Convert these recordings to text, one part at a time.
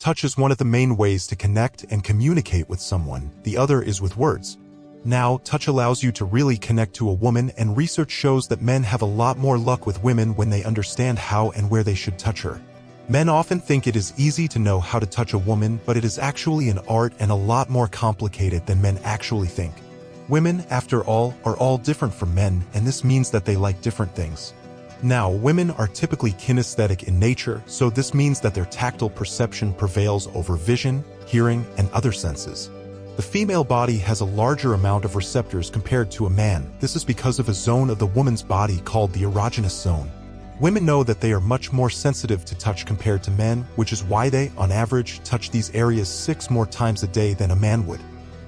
Touch is one of the main ways to connect and communicate with someone. The other is with words. Now, touch allows you to really connect to a woman, and research shows that men have a lot more luck with women when they understand how and where they should touch her. Men often think it is easy to know how to touch a woman, but it is actually an art and a lot more complicated than men actually think. Women, after all, are all different from men, and this means that they like different things. Now, women are typically kinesthetic in nature, so this means that their tactile perception prevails over vision, hearing, and other senses. The female body has a larger amount of receptors compared to a man. This is because of a zone of the woman's body called the erogenous zone. Women know that they are much more sensitive to touch compared to men, which is why they, on average, touch these areas 6 more times a day than a man would.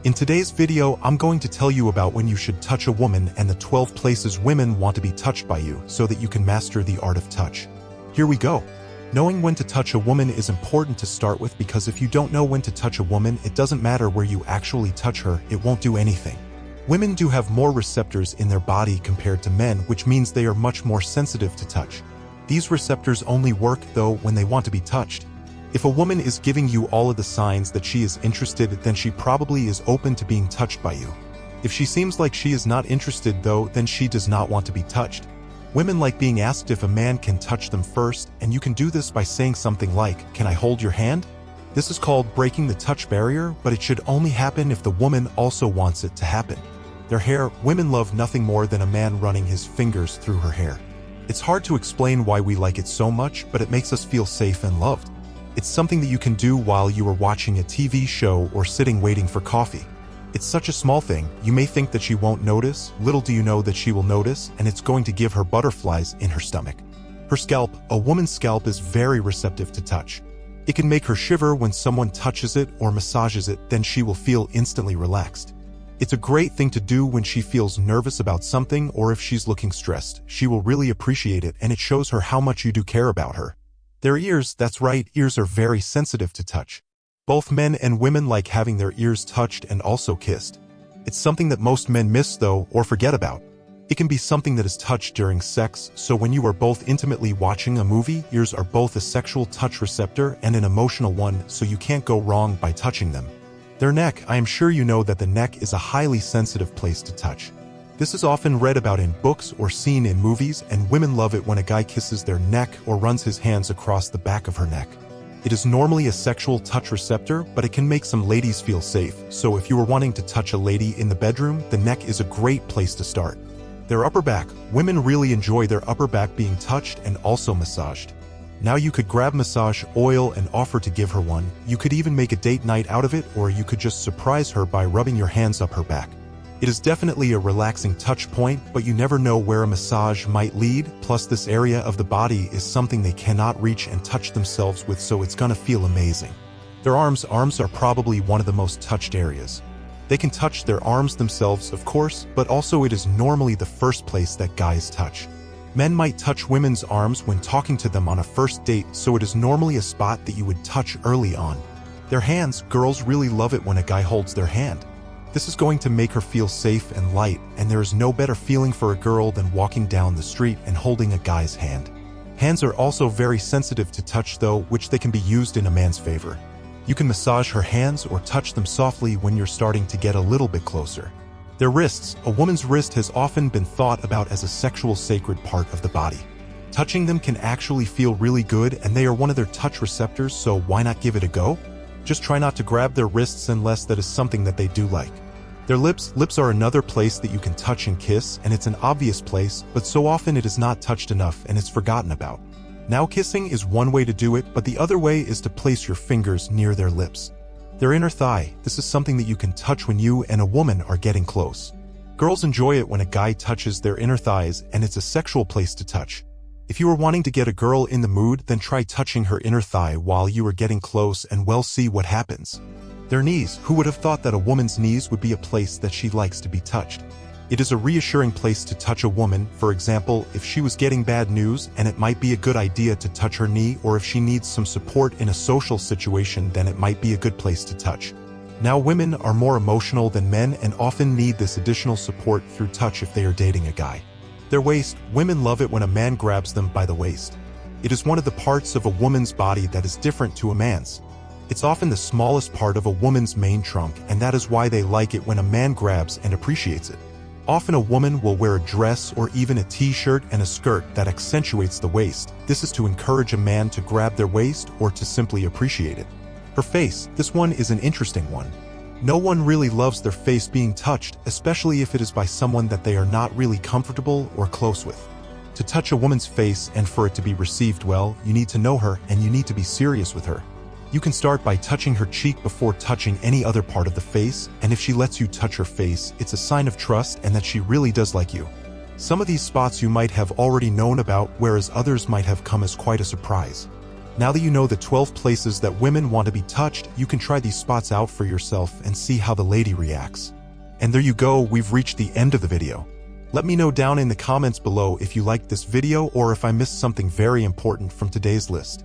In today's video, I'm going to tell you about when you should touch a woman and the 12 places women want to be touched by you so that you can master the art of touch. Here we go. Knowing when to touch a woman is important to start with, because if you don't know when to touch a woman, it doesn't matter where you actually touch her, it won't do anything. Women do have more receptors in their body compared to men, which means they are much more sensitive to touch. These receptors only work, though, when they want to be touched. If a woman is giving you all of the signs that she is interested, then she probably is open to being touched by you. If she seems like she is not interested, though, then she does not want to be touched. Women like being asked if a man can touch them first, and you can do this by saying something like, "Can I hold your hand?" This is called breaking the touch barrier, but it should only happen if the woman also wants it to happen. Their hair. Women love nothing more than a man running his fingers through her hair. It's hard to explain why we like it so much, but it makes us feel safe and loved. It's something that you can do while you are watching a TV show or sitting waiting for coffee. It's such a small thing, you may think that she won't notice. Little do you know that she will notice, and it's going to give her butterflies in her stomach. Her scalp. A woman's scalp is very receptive to touch. It can make her shiver when someone touches it or massages it, then she will feel instantly relaxed. It's a great thing to do when she feels nervous about something, or if she's looking stressed. She will really appreciate it, and it shows her how much you do care about her. Their ears. That's right, ears are very sensitive to touch. Both men and women like having their ears touched and also kissed. It's something that most men miss, though, or forget about. It can be something that is touched during sex, so when you are both intimately watching a movie, ears are both a sexual touch receptor and an emotional one, so you can't go wrong by touching them. Their neck. I am sure you know that the neck is a highly sensitive place to touch. This is often read about in books or seen in movies, and women love it when a guy kisses their neck or runs his hands across the back of her neck. It is normally a sexual touch receptor, but it can make some ladies feel safe, so if you are wanting to touch a lady in the bedroom, the neck is a great place to start. Their upper back. Women really enjoy their upper back being touched and also massaged. Now you could grab massage oil and offer to give her one. You could even make a date night out of it, or you could just surprise her by rubbing your hands up her back. It is definitely a relaxing touch point, but you never know where a massage might lead. Plus, this area of the body is something they cannot reach and touch themselves with, so it's gonna feel amazing. Their arms. Arms are probably one of the most touched areas. They can touch their arms themselves, of course, but also it is normally the first place that guys touch. Men might touch women's arms when talking to them on a first date, so it is normally a spot that you would touch early on. Their hands. Girls really love it when a guy holds their hand. This is going to make her feel safe and light, and there is no better feeling for a girl than walking down the street and holding a guy's hand. Hands are also very sensitive to touch, though, which they can be used in a man's favor. You can massage her hands or touch them softly when you're starting to get a little bit closer. Their wrists. A woman's wrist has often been thought about as a sexual sacred part of the body. Touching them can actually feel really good, and they are one of their touch receptors, so why not give it a go? Just try not to grab their wrists unless that is something that they do like. Their lips. Lips are another place that you can touch and kiss, and it's an obvious place, but so often it is not touched enough and it's forgotten about. Now, kissing is one way to do it, but the other way is to place your fingers near their lips. Their inner thigh. This is something that you can touch when you and a woman are getting close. Girls enjoy it when a guy touches their inner thighs, and it's a sexual place to touch. If you are wanting to get a girl in the mood, then try touching her inner thigh while you are getting close and see what happens. Their knees. Who would have thought that a woman's knees would be a place that she likes to be touched? It is a reassuring place to touch a woman. For example, if she was getting bad news, and it might be a good idea to touch her knee, or if she needs some support in a social situation, then it might be a good place to touch. Now, women are more emotional than men and often need this additional support through touch if they are dating a guy. Their waist. Women love it when a man grabs them by the waist. It is one of the parts of a woman's body that is different to a man's. It's often the smallest part of a woman's main trunk, and that is why they like it when a man grabs and appreciates it. Often a woman will wear a dress or even a t-shirt and a skirt that accentuates the waist. This is to encourage a man to grab their waist or to simply appreciate it. Her face, this one is an interesting one. No one really loves their face being touched, especially if it is by someone that they are not really comfortable or close with. To touch a woman's face and for it to be received well, you need to know her and you need to be serious with her. You can start by touching her cheek before touching any other part of the face, and if she lets you touch her face, it's a sign of trust and that she really does like you. Some of these spots you might have already known about, whereas others might have come as quite a surprise. Now that you know the 12 places that women want to be touched, you can try these spots out for yourself and see how the lady reacts. And there you go, we've reached the end of the video. Let me know down in the comments below if you liked this video or if I missed something very important from today's list.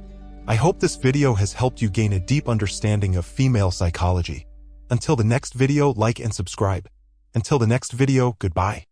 I hope this video has helped you gain a deep understanding of female psychology. Until the next video, like and subscribe. Until the next video, goodbye.